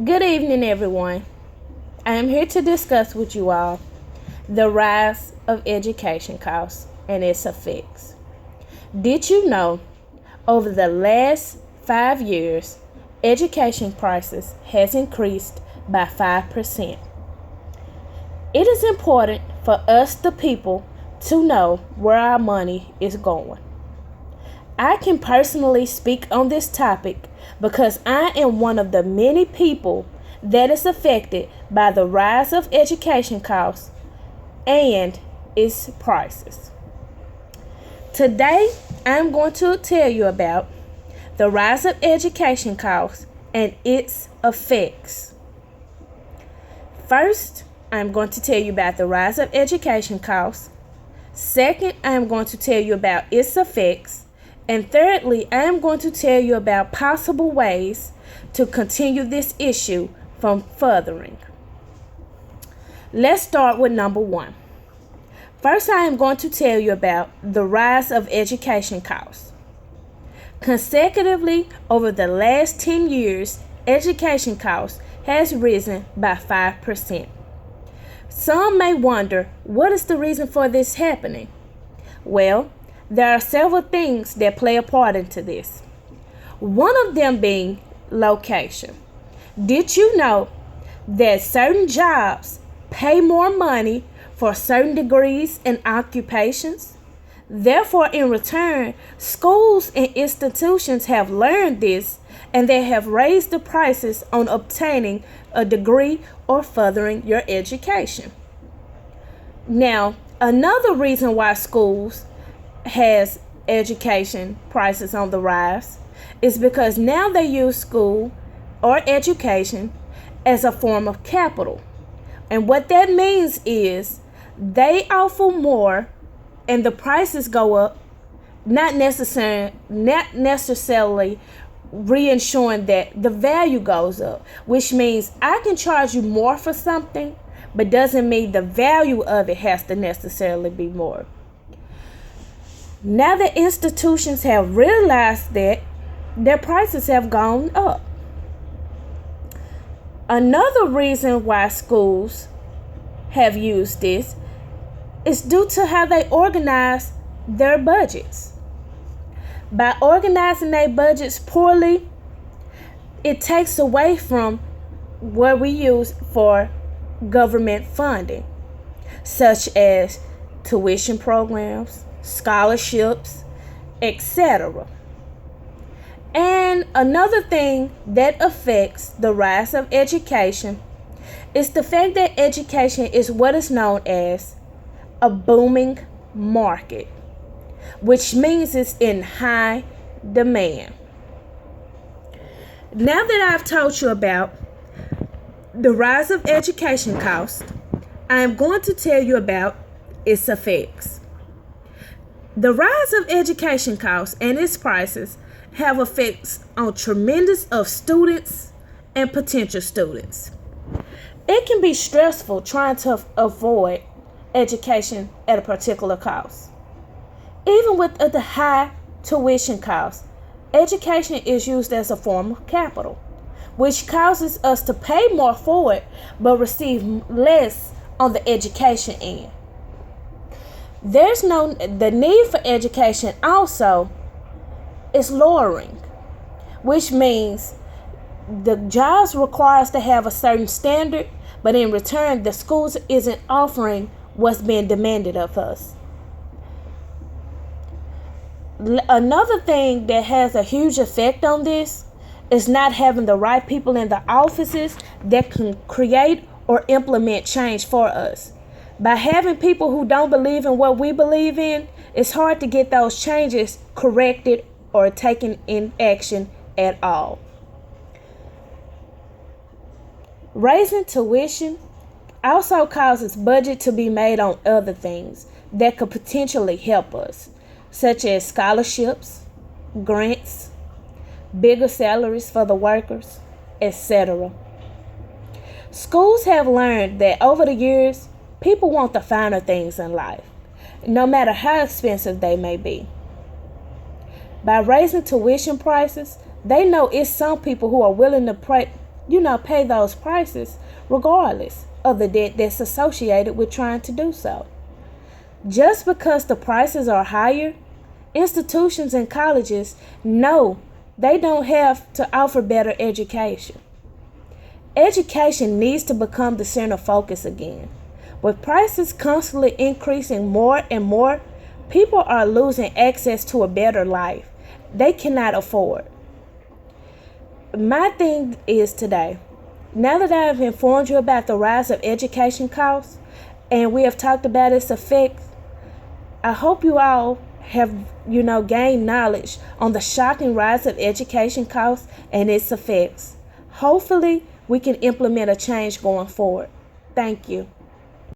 Good evening, everyone. I am here to discuss with you all the rise of education costs and its effects. Did you know over the last 5 years, education prices has increased by 5%? It is important for us, the people, to know where our money is going. I can personally speak on this topic because I am one of the many people that is affected by the rise of education costs and its prices. Today, I'm going to tell you about the rise of education costs and its effects. First, I'm going to tell you about the rise of education costs. Second, I'm going to tell you about its effects. And thirdly, I am going to tell you about possible ways to continue this issue from furthering. Let's start with number one. First, I am going to tell you about the rise of education costs. Consecutively, over the last 10 years, education costs has risen by 5%. Some may wonder, what is the reason for this happening? Well, there are several things that play a part into this. One of them being location. Did you know that certain jobs pay more money for certain degrees and occupations? Therefore, in return, schools and institutions have learned this and they have raised the prices on obtaining a degree or furthering your education. Now, another reason why schools has education prices on the rise is because now they use school or education as a form of capital. And what that means is they offer more and the prices go up, not necessarily reinsuring that the value goes up, which means I can charge you more for something, but doesn't mean the value of it has to necessarily be more. Now that institutions have realized that, their prices have gone up. Another reason why schools have used this is due to how they organize their budgets. By organizing their budgets poorly, it takes away from what we use for government funding, such as tuition programs, scholarships, etc. And another thing that affects the rise of education is the fact that education is what is known as a booming market, which means it's in high demand. Now that I've told you about the rise of education costs, I am going to tell you about its effects. The rise of education costs and its prices have effects on tremendous of students and potential students. It can be stressful trying to avoid education at a particular cost. Even with the high tuition costs, education is used as a form of capital, which causes us to pay more for it but receive less on the education end. The need for education also is lowering, which means the jobs require us to have a certain standard, but in return the schools isn't offering what's being demanded of us. Another thing that has a huge effect on this is not having the right people in the offices that can create or implement change for us. By having people who don't believe in what we believe in, it's hard to get those changes corrected or taken in action at all. Raising tuition also causes budget to be made on other things that could potentially help us, such as scholarships, grants, bigger salaries for the workers, etc. Schools have learned that over the years, people want the finer things in life, no matter how expensive they may be. By raising tuition prices, they know it's some people who are willing to pay those prices regardless of the debt that's associated with trying to do so. Just because the prices are higher, institutions and colleges know they don't have to offer better education. Education needs to become the center focus again. With prices constantly increasing more and more, people are losing access to a better life they cannot afford. My thing is today, now that I have informed you about the rise of education costs and we have talked about its effects, I hope you all have, gained knowledge on the shocking rise of education costs and its effects. Hopefully, we can implement a change going forward. Thank you.